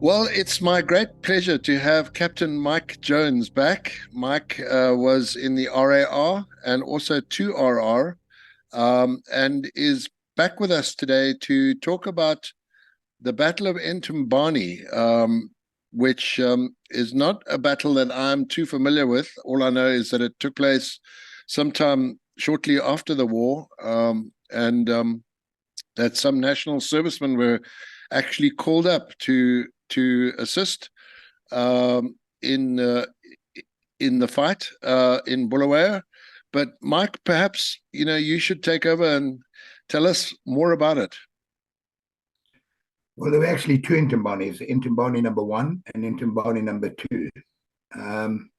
Well, it's my great pleasure to have Captain Mike Jones back. Mike was in the RAR and also 2RR, and is back with us today to talk about the Battle of Entumbane, which is not a battle that I'm too familiar with. All I know is that it took place sometime shortly after the war, and that some national servicemen were actually called up to assist um, in uh, in the fight in Bulawayo. But Mike, perhaps you should take over and tell us more about it. Well, there were actually two Intumbanes, Intumbane number one and Intumbane number two. Um,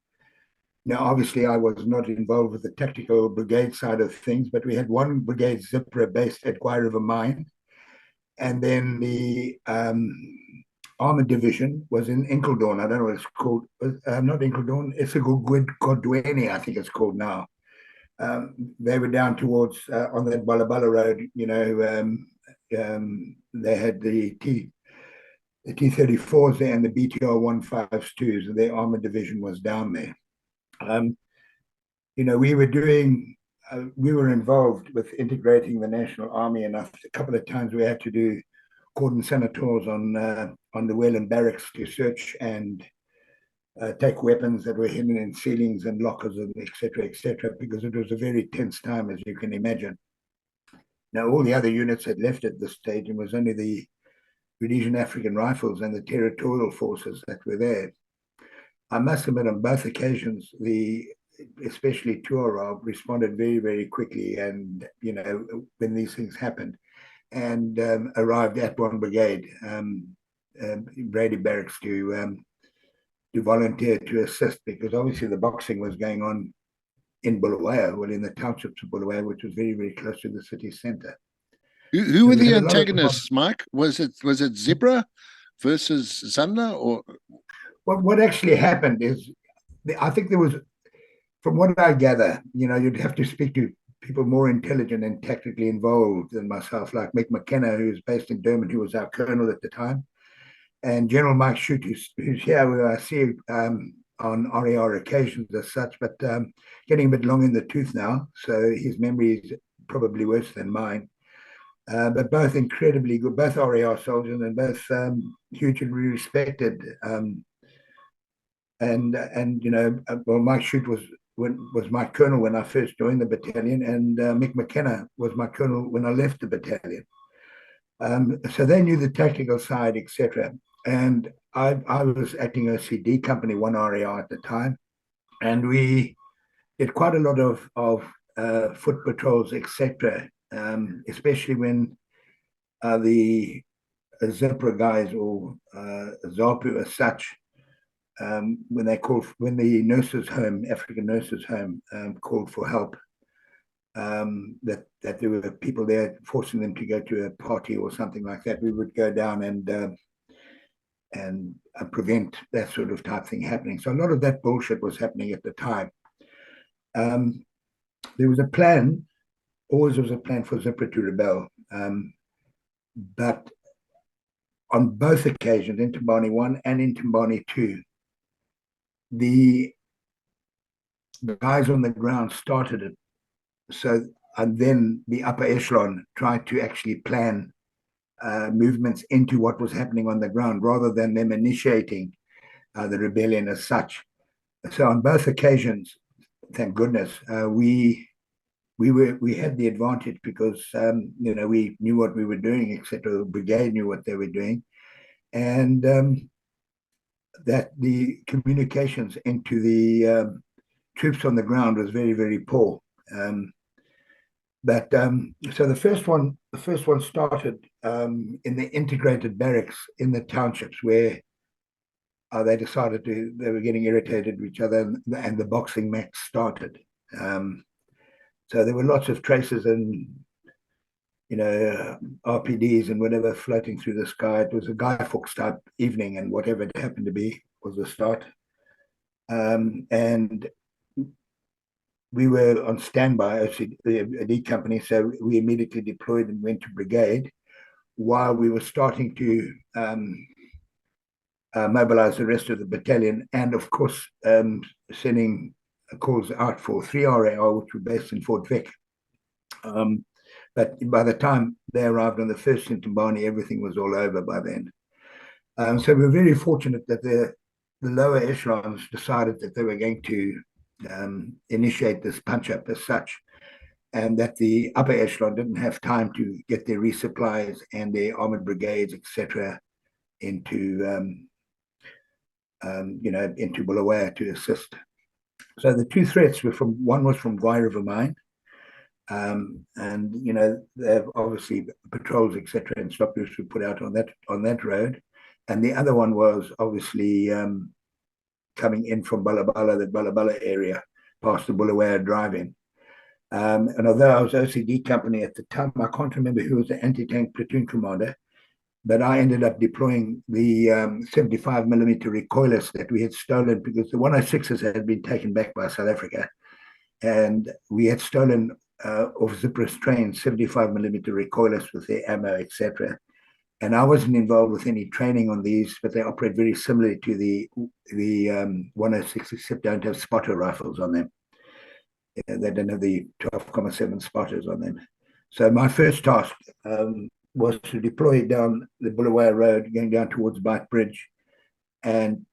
Now, obviously, I was not involved with the tactical brigade side of things, but we had one brigade ZIPRA based at Guy River Mine, and then the armored division was in Inkledorn. I don't know what it's called. Not Inkledorn. It's a Godweni, I think it's called now. They were down towards on that Balabala Road. They had the T-34s there and the BTR 152s, and their armored division was down there. Um, we were involved with integrating the National Army enough. A couple of times we had to do cordon sanitors on the Wayland barracks to search and take weapons that were hidden in ceilings and lockers, and et cetera, because it was a very tense time, as you can imagine. Now, all the other units had left at this stage, and it was only the Rhodesian African Rifles and the territorial forces that were there. I must admit, on both occasions, especially 2RR responded very, very quickly, and when these things happened, and arrived at one brigade, Brady Barracks, to volunteer to assist, because obviously the boxing was going on in Bulawayo, well, in the townships of Bulawayo, which was very, very close to the city centre. Who So were we the had a lot of antagonists, Mike? Was it ZIPRA versus ZANLA, or what actually happened is, I think there was, from what I gather, you'd have to speak to people more intelligent and tactically involved than myself, like Mick McKenna, who was based in Durban, who was our colonel at the time, and General Mike Shute, who's here, who I see on RAR occasions as such, but getting a bit long in the tooth now, so his memory is probably worse than mine. But both incredibly good, both RAR soldiers, and both hugely respected. Well, Mike Shute was my colonel when I first joined the battalion, and Mick McKenna was my colonel when I left the battalion. So they knew the tactical side, etc. And I was acting OCD Company 1 RAR at the time, and we did quite a lot of foot patrols, etc. Especially when the ZIPRA guys, or ZAPU as such, when the nurses' home, African nurses' home, called for help, that there were people there forcing them to go to a party or something like that, we would go down and prevent that sort of type thing happening. So a lot of that bullshit was happening at the time. There was a plan, always was a plan for ZIPRA to rebel, but on both occasions, Intumbane 1 and Intumbane 2, the guys on the ground started it. So, and then the upper echelon tried to actually plan movements into what was happening on the ground, rather than them initiating the rebellion as such. So on both occasions, thank goodness, we had the advantage, because we knew what we were doing, etc. The brigade knew what they were doing, and that the communications into the troops on the ground was very, very poor. So the first one started in the integrated barracks in the townships, where they decided they were getting irritated with each other, and the boxing match started. So there were lots of traces and RPDs and whatever floating through the sky. It was a Guy Fawkes type evening, and whatever it happened to be was the start. And we were on standby, the D company, so we immediately deployed and went to brigade, while we were starting to mobilized the rest of the battalion, and of course, sending calls out for 3 RAR, which were based in Fort Vic. But by the time they arrived on the first Entumbane, everything was all over by then. So we're very fortunate that the lower echelons decided that they were going to initiate this punch-up as such, and that the upper echelon didn't have time to get their resupplies and their armored brigades, etc., into into Bulawayo to assist. So the two threats were one was from Guai River Mine, and they have obviously patrols, etc., and stop groups were put out on that road, and the other one was obviously coming in from the Balabala area, past the Bulawayo drive-in. And although I was OCD company at the time, I can't remember who was the anti-tank platoon commander, but I ended up deploying the 75mm recoilless that we had stolen, because the 106s had been taken back by South Africa, and we had stolen off ZIPRA's trains 75mm recoilless with their ammo, etc. And I wasn't involved with any training on these, but they operate very similarly to the 106, except don't have spotter rifles on them. They don't have the 12,7 spotters on them. So my first task was to deploy down the Bulawayo Road, going down towards Bite Bridge, and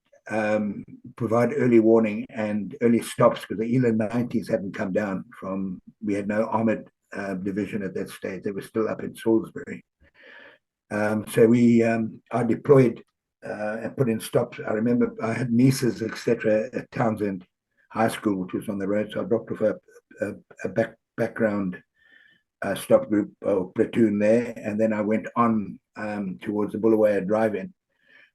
provide early warning and early stops, because the Elan 90s hadn't come down from, we had no armored division at that stage. They were still up in Salisbury. So I deployed and put in stops. I remember I had nieces, etc., at Townsend High School, which was on the road. So I dropped off a background stop group or platoon there, and then I went on towards the Bulawayo drive-in,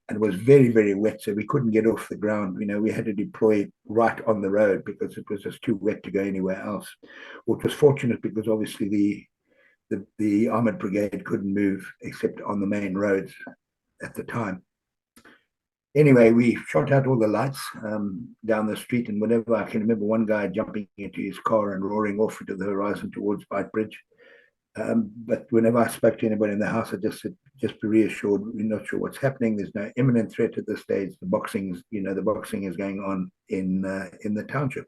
and it was very, very wet, so we couldn't get off the ground. We had to deploy right on the road because it was just too wet to go anywhere else, which was fortunate because obviously the armored brigade couldn't move except on the main roads at the time. Anyway, we shot out all the lights down the street, and whenever I can remember one guy jumping into his car and roaring off into the horizon towards Bite Bridge. But whenever I spoke to anybody in the house, I just said, just be reassured, we're not sure what's happening. There's no imminent threat at this stage. The boxing is going on in the township.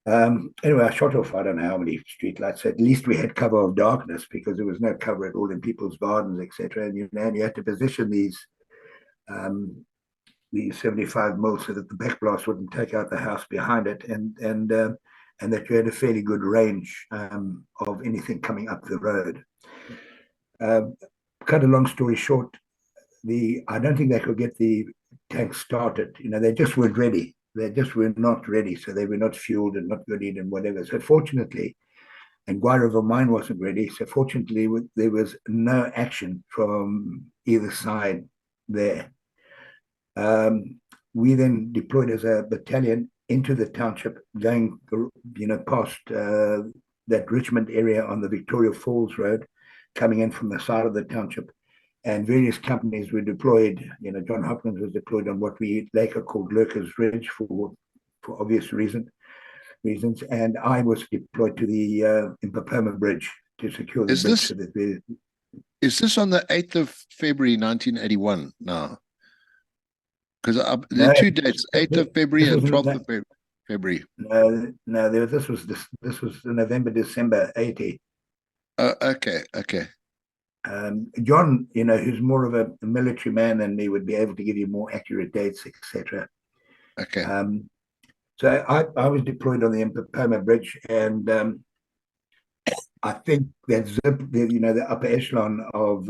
Anyway, I shot off, I don't know how many streetlights. At least we had cover of darkness, because there was no cover at all in people's gardens, etc. And you had to position these 75 mil so that the backblast wouldn't take out the house behind it, and that you had a fairly good range of anything coming up the road. Cut a long story short, I don't think they could get the tanks started. They just weren't ready. They just were not ready. So they were not fueled and not goodied and whatever. So fortunately, and Guai River Mine wasn't ready. So fortunately, there was no action from either side there. We then deployed as a battalion into the township, going past that Richmond area on the Victoria Falls Road, coming in from the side of the township, and various companies were deployed. John Hopkins was deployed on what we later called Lurkers Ridge for obvious reasons, and I was deployed to the Entumbane Bridge to secure the bridge. Is this on the 8th of February 1981 now? Because the two dates, 8th of February and 12th of February. No, this was November, December 80. Okay. John, who's more of a military man than me, would be able to give you more accurate dates, etc. Okay. So I was deployed on the Entumbane Bridge, and I think that the upper echelon of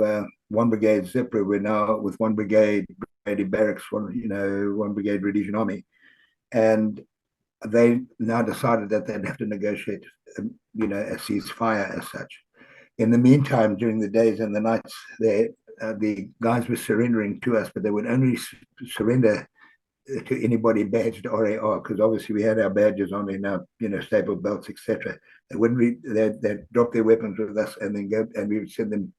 1 Brigade ZIPRA were now with 1 Brigade Brady Barracks, 1 Brigade Rhodesian Army, and they now decided that they'd have to negotiate, a ceasefire as such. In the meantime, during the days and the nights, the guys were surrendering to us, but they would only surrender to anybody badged RAR, because obviously we had our badges on in our staple belts, etc. They wouldn't they'd drop their weapons with us and then go, and we would send them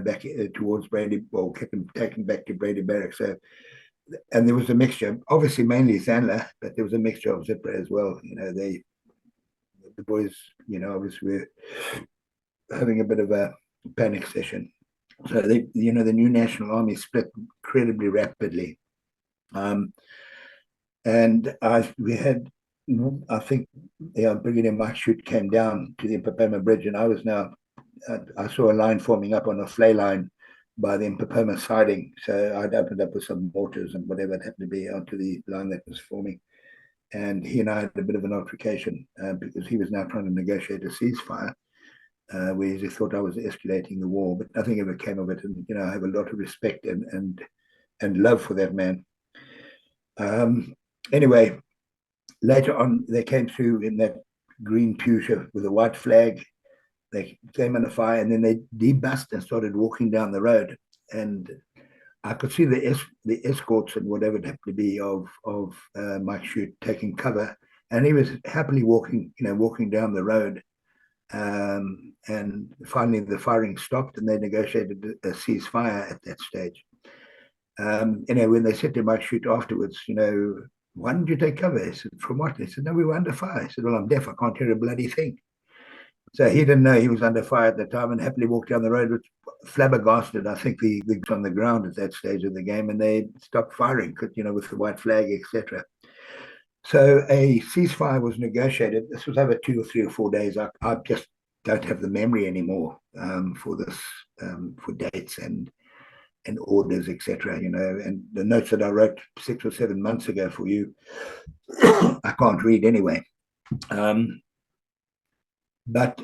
back towards Brady, or get them taken back to Brady Barracks. So, and there was a mixture, obviously mainly ZANLA, but there was a mixture of ZIPRA as well. The boys obviously were having a bit of a panic session. So the new National Army split incredibly rapidly. And we had, I think, Brigadier Mike Shute came down to the Entumbane Bridge, and I saw a line forming up on a flay line by the Entumbane siding. So I'd opened up with some mortars and whatever it happened to be onto the line that was forming. And he and I had a bit of an altercation because he was now trying to negotiate a ceasefire, where he thought I was escalating the war, but nothing ever came of it. And I have a lot of respect and love for that man. Anyway, later on, they came through in that green Pusher with a white flag. They came under fire, and then they debussed and started walking down the road. And I could see the escorts and whatever it happened to be of Mike Shute taking cover, and he was happily walking down the road. And finally, the firing stopped, and they negotiated a ceasefire at that stage. When they said to Mike Shute afterwards, why didn't you take cover? He said, from what? They said, no, we were under fire. He said, well, I'm deaf. I can't hear a bloody thing. So he didn't know he was under fire at the time, and happily walked down the road, which flabbergasted, I think, the on the ground at that stage of the game, and they stopped firing, with the white flag, etc. So a ceasefire was negotiated. This was over 2 or 3 or 4 days. I just don't have the memory anymore for this, for dates and orders, etc. And the notes that I wrote 6 or 7 months ago for you, I can't read anyway. But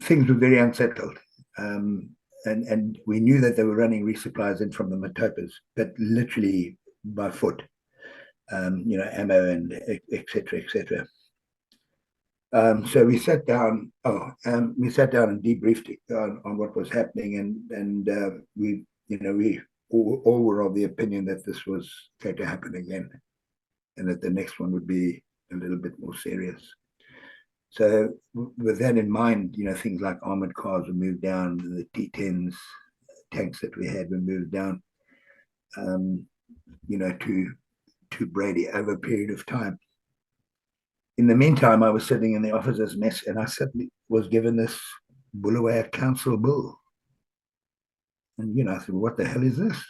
things were very unsettled. And we knew that they were running resupplies in from the Matopas, but literally by foot, ammo and etc. So we sat down. We sat down and debriefed on what was happening, and we all were of the opinion that this was going to happen again, and that the next one would be a little bit more serious. So with that in mind, things like armored cars were moved down, the T-10s, tanks that we had were moved down, to Brady over a period of time. In the meantime, I was sitting in the officers' mess, and I suddenly was given this Bulawayo Council bill. And, I said, well, what the hell is this?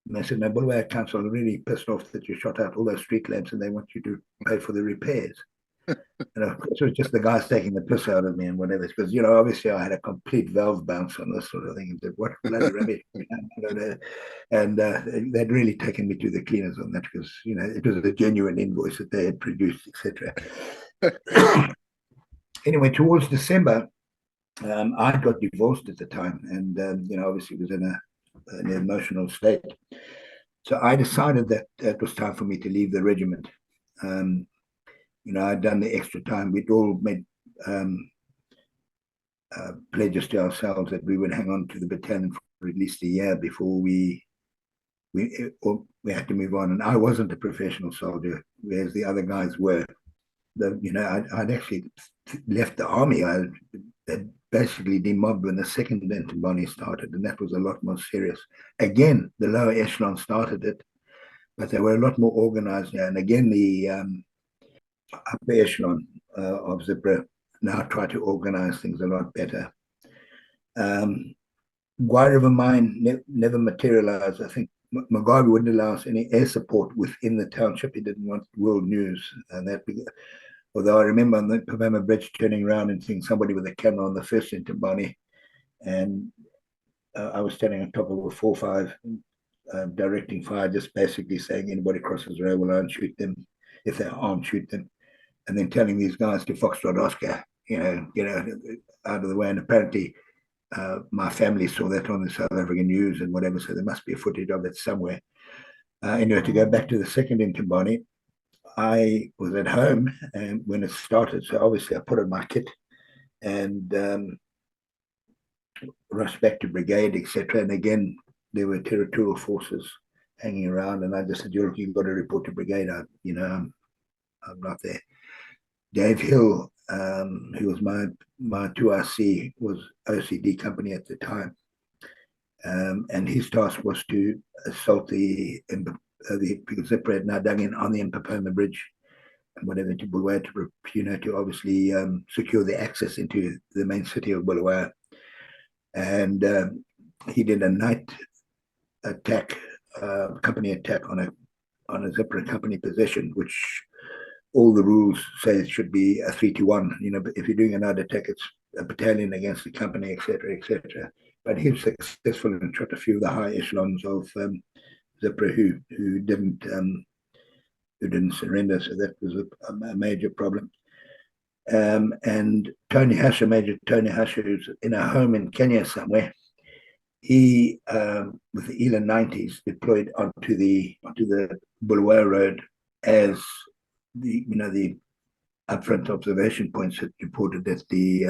And they said, no, Bulawayo Council are really pissed off that you shot out all those street lamps, and they want you to pay for the repairs. And of course, it was just the guys taking the piss out of me and whatever. Because, obviously I had a complete valve bounce on this sort of thing. And said, what bloody rubbish. And they'd really taken me to the cleaners on that, because, it was a genuine invoice that they had produced, etc. Anyway, towards December, I got divorced at the time, and, obviously was in an emotional state. So I decided that it was time for me to leave the regiment. I'd done the extra time. We'd all made pledges to ourselves that we would hang on to the battalion for at least a year before we had to move on. And I wasn't a professional soldier, whereas the other guys were. I'd actually left the army. I had basically demobbed when the second Entumbane started, and that was a lot more serious. Again, the lower echelon started it, but they were a lot more organized now. And again, the upper echelon of ZIPRA now try to organize things a lot better. Guy River Mine never materialized. I think Mugabe wouldn't allow us any air support within the township. He didn't want world news. And although I remember on the Entumbane Bridge turning around and seeing somebody with a camera on the first Entumbane, and I was standing on top of a 4-5 directing fire, just basically saying anybody crosses the road, will I shoot them. If they're armed, shoot them. And then telling these guys to Foxtrot Oscar, get out of the way. And apparently my family saw that on the South African news and whatever, so there must be a footage of it somewhere. Anyway, to go back to the second Entumbane, I was at home and when it started, so obviously I put on my kit and rushed back to brigade, etc. And again, there were territorial forces hanging around, and I just said, you've got to report to brigade. I'm not there. Dave Hill, who was my 2RC, was OCD company at the time. And his task was to assault because ZIPRA had now dug in on the Entumbane Bridge and whatever to Bulawayo to obviously secure the access into the main city of Bulawayo. And he did a night attack, company attack on a ZIPRA company position, which all the rules say it should be a 3-1. But if you're doing a night attack, it's a battalion against the company, etc., etc. But he was successful and shot a few of the high echelons of ZIPRA who didn't surrender. So that was a major problem. And Major Tony Hasher, who's in a home in Kenya somewhere, he with the Elan 90s deployed onto the Bulawayo Road as the upfront observation points that reported that the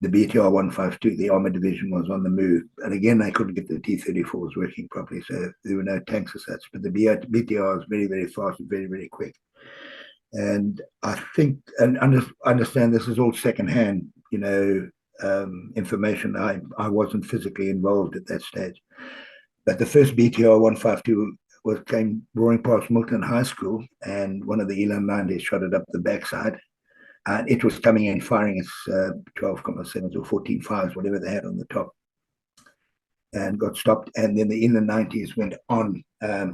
BTR 152, the armored division, was on the move. And again, they couldn't get the T-34s working properly, so there were no tanks as such. But the BTR is very, very fast and very, very quick. And I think, and understand this is all secondhand, information. I wasn't physically involved at that stage. But the first BTR 152 came roaring past Milton High School, and one of the Elan 90s shot it up the backside. And it was coming in firing its 12.7s or 14.5s, whatever they had on the top, and got stopped. And then the Elan 90s went on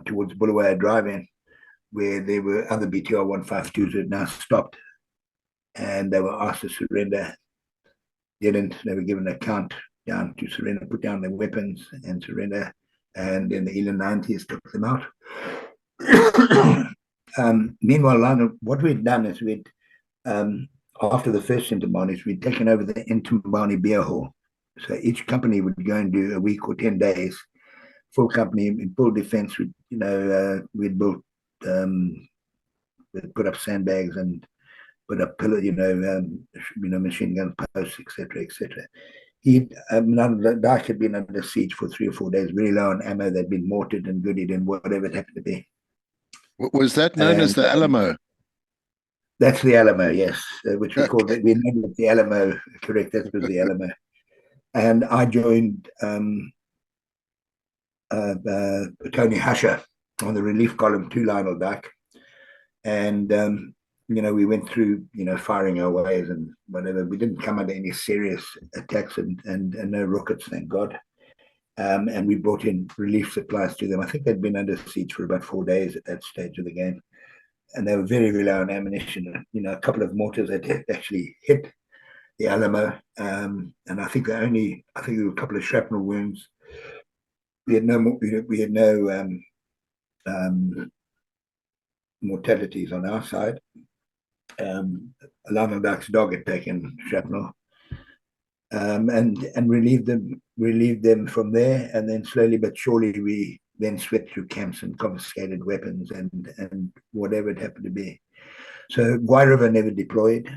towards Bulawayo Drive-In, where there were other BTR 152s who had now stopped, and they were asked to surrender. Didn't. They were given a count down to surrender, put down their weapons and surrender. And then the Elan 90s took them out. Meanwhile, what we'd done is after the first Entumbane, we'd taken over the Entumbane beer hall. So each company would go and do a week or 10 days, full company in full defense. We'd built, we'd put up sandbags and put up machine gun posts, etc., etc. Dyke had been under siege for 3 or 4 days, very low on ammo. They'd been mortared and goodied and whatever it happened to be. Was that known as the Alamo? That's the Alamo, yes, which we called it. We named it the Alamo, correct? That was the Alamo. And I joined Tony Hasher on the relief column to Lionel Dyke. And, we went through, firing our ways and whatever. We didn't come under any serious attacks and no rockets, thank God. And we brought in relief supplies to them. I think they'd been under siege for about 4 days at that stage of the game. And they were very, very low on ammunition. A couple of mortars had actually hit the Alamo. And I think there were a couple of shrapnel wounds. We had no mortalities on our side. Lionel Dyke's dog had taken shrapnel, and relieved them from there, and then slowly but surely we then swept through camps and confiscated weapons and whatever it happened to be. So Guai River never deployed,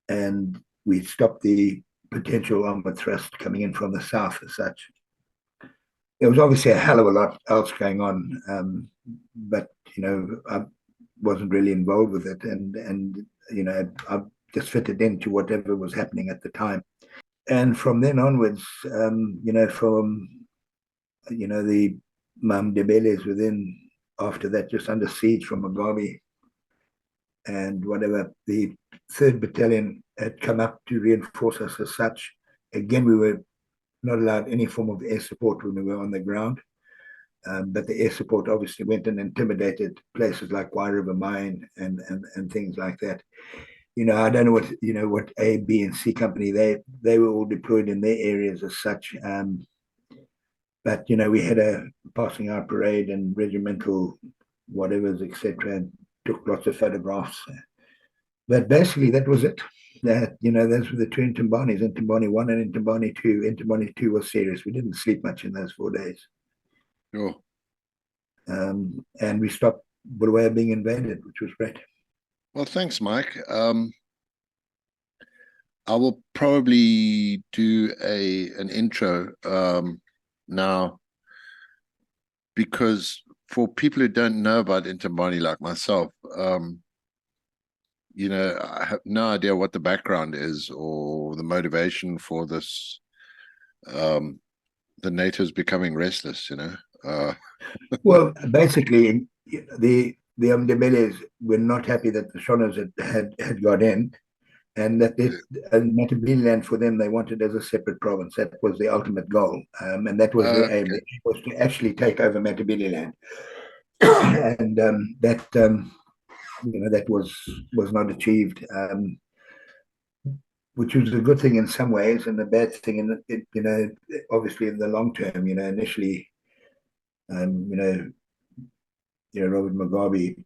and we stopped the potential armored thrust coming in from the south as such. There was obviously a hell of a lot else going on, but I wasn't really involved with it, and I just fitted into whatever was happening at the time. And from then onwards, from the Mamdebeles within after that, just under siege from Mugabe and whatever, the 3rd Battalion had come up to reinforce us as such. Again, we were not allowed any form of air support when we were on the ground. But the air support obviously went and intimidated places like Guai River Mine and things like that. I don't know what A, B, and C company, they were all deployed in their areas as such. But we had a passing out parade and regimental whatevers, etc., and took lots of photographs. But basically that was it. Those were the 2 Entumbanes, Entumbane 1 and Entumbane 2. Entumbane 2 was serious. We didn't sleep much in those 4 days. Sure. And we stopped Bulawayo being invaded, which was great. Well, thanks, Mike. I will probably do an intro now, because for people who don't know about Entumbane like myself, I have no idea what the background is or the motivation for this, the natives becoming restless, Well, basically, the Amdebeles were not happy that the Shonas had got in, and that Matabeleland for them, they wanted as a separate province. That was the ultimate goal, and that was their aim. Okay. The aim was to actually take over Matabeleland, and that was not achieved, which was a good thing in some ways, and a bad thing in obviously in the long term. Initially, um, you know, Robert Mugabe,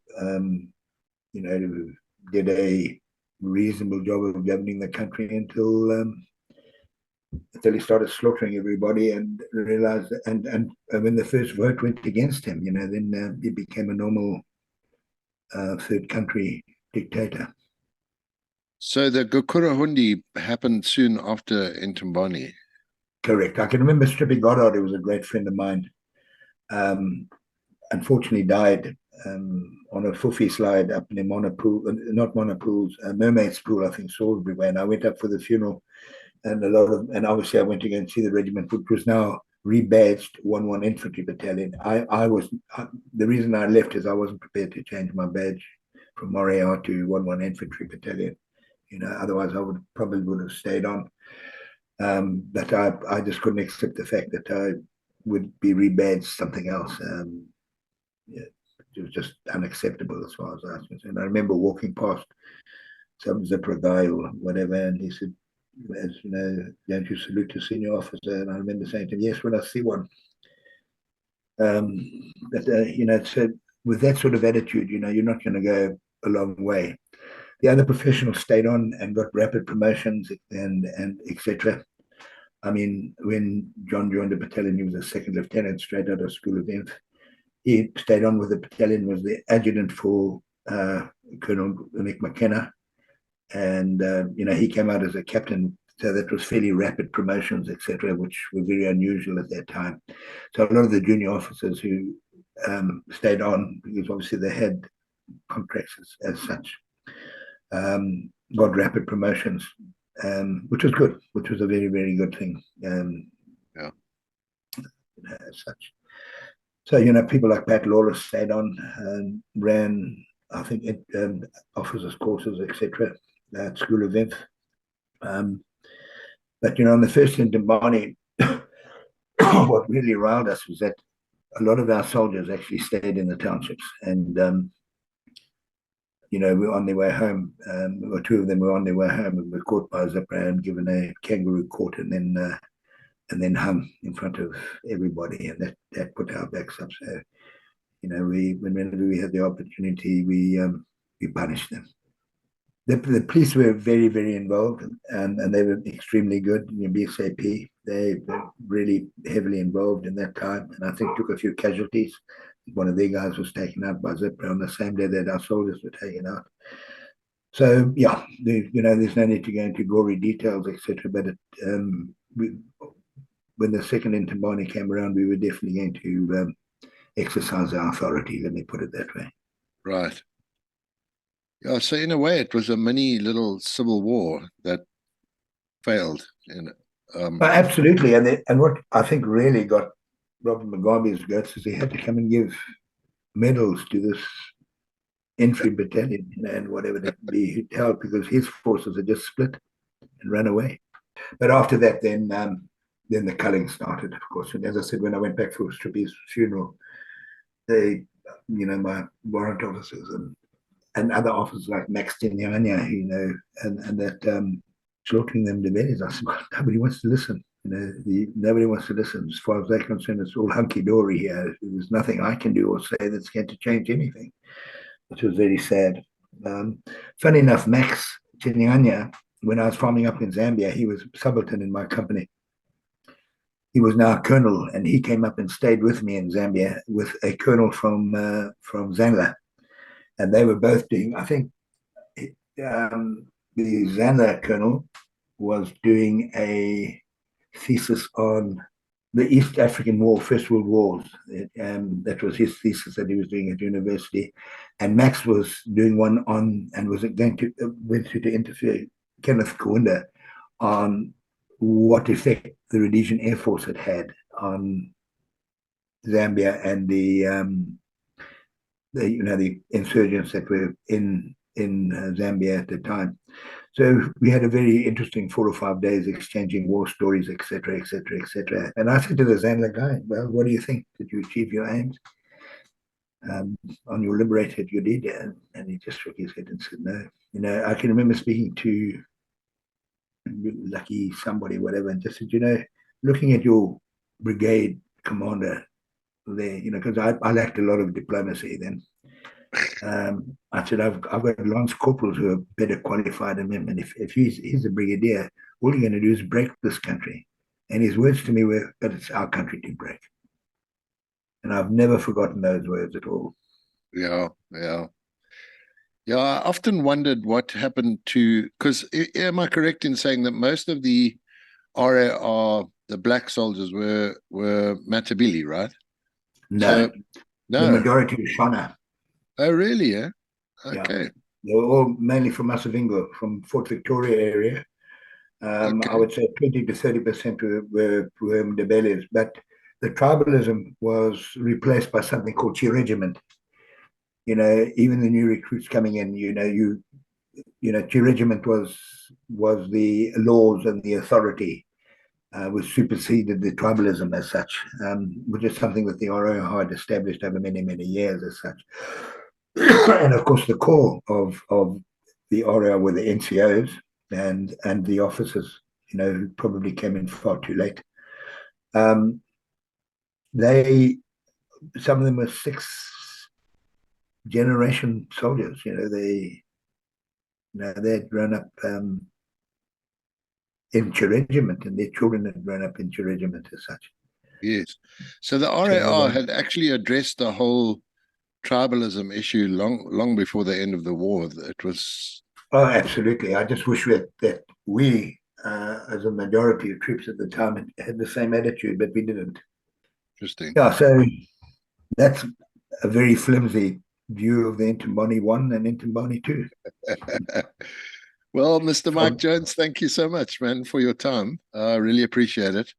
did a reasonable job of governing the country until he started slaughtering everybody and realized that, and when the first vote went against him, then he became a normal third country dictator. So the Gukurahundi happened soon after Entumbane. Correct. I can remember Strippy Goddard, who was a great friend of mine. Unfortunately died on a fufi slide up in a not Monopools, Mermaid's Pool, I think, Salisbury way. And I went up for the funeral, and obviously I went to go and see the regiment, which was now rebadged 1 Infantry Battalion. The reason I left is I wasn't prepared to change my badge from RAR to 1 Infantry Battalion. Otherwise I would have stayed on. But I just couldn't accept the fact that I would be rebadged something else. It was just unacceptable as far as I was concerned. I remember walking past some ZIPRA guy or whatever, and he said, "As you know, don't you salute a senior officer?" And I remember saying to him, "Yes, when I see one." So with that sort of attitude, you're not going to go a long way. The other professionals stayed on and got rapid promotions and etc. I mean, when John joined the battalion, he was a second lieutenant straight out of School of Inf. He stayed on with the battalion, was the adjutant for Colonel Nick McKenna. And, he came out as a captain. So that was fairly rapid promotions, etc., which were very unusual at that time. So a lot of the junior officers who stayed on, because obviously they had contracts as such, got rapid promotions, which was good, which was a very, very good thing. Yeah. As such. So, people like Pat Lawless stayed on and ran, I think, officers' courses, etc., at School of Inf. But, on the first Entumbane, what really riled us was that a lot of our soldiers actually stayed in the townships. And, we were on their way home, or two of them were on their way home and were caught by ZIPRA and given a kangaroo court and then hung in front of everybody, and that put our backs up. So, whenever we had the opportunity, we punished them. The police were very, very involved, and they were extremely good. BSAP, they were really heavily involved in that time, and I think took a few casualties. One of their guys was taken out by ZIPRA on the same day that our soldiers were taken out. So, yeah, there's no need to go into gory details, etc. But when the second Entumbane came around, we were definitely going to exercise our authority, let me put it that way. Right. Yeah, so in a way, it was a mini little civil war that failed. Absolutely, and what I think really got Robert Mugabe's guts is he had to come and give medals to this infantry battalion, and whatever that be held, because his forces had just split and run away. But after that, then the culling started, of course. And as I said, when I went back for Strippy's funeral, they, my warrant officers and other officers like Max Tinyanya, and that slaughtering them to beds. I said, well, nobody wants to listen. Nobody wants to listen. As far as they're concerned, it's all hunky-dory here. There's nothing I can do or say that's going to change anything, which was very sad. Funny enough, Max Tinyanya, when I was farming up in Zambia, he was subaltern in my company. He was now a colonel, and he came up and stayed with me in Zambia with a colonel from ZANLA. And they were both doing, I think, the ZANLA colonel was doing a thesis on the East African War, First World Wars. That was his thesis that he was doing at university. And Max was doing one on, and was going to, went to interview Kenneth Kaunda on what effect the Rhodesian Air Force had on Zambia and the insurgents that were in Zambia at the time. So we had a very interesting 4 or 5 days exchanging war stories, etc., etc., etc. And I said to the ZANLA guy, "Well, what do you think? Did you achieve your aims on your liberated? You did?" And he just shook his head and said, "No." You know, I can remember speaking to Lucky somebody, whatever, and just said, looking at your brigade commander there, because I lacked a lot of diplomacy then. I said, I've got lance corporals who are better qualified than him, and if he's a brigadier, all you're going to do is break this country. And his words to me were, "But it's our country to break." And I've never forgotten those words at all. Yeah, yeah. Yeah, I often wondered what happened to, because am I correct in saying that most of the RAR, the black soldiers, were Matabele, right? No, So, the no. majority was Shona. Oh, really? Yeah. Yeah, Okay. they were all mainly from Masavingo, from Fort Victoria area. I Okay. would say 20 to 30% were Mdebeles, but the tribalism was replaced by something called Chi Regiment. Even the new recruits coming in, Chi Regiment was the laws and the authority, was superseded the tribalism as such, which is something that the RAR had established over many, many years as such. And of course, the core of the RAR were the NCOs and the officers, who probably came in far too late. Some of them were 6th-generation soldiers. They had grown up in Chi Regiment, and their children had grown up in Chi Regiment as such. Yes. So the So, RAR had actually addressed the whole tribalism issue long before the end of the war. It was. Oh, absolutely. I just wish that we, as a majority of troops at the time, had the same attitude, but we didn't. Interesting. Yeah, so that's a very flimsy view of the Entumbane I and Entumbane II. Well, Mr. Mike Jones, thank you so much, man, for your time. I really appreciate it.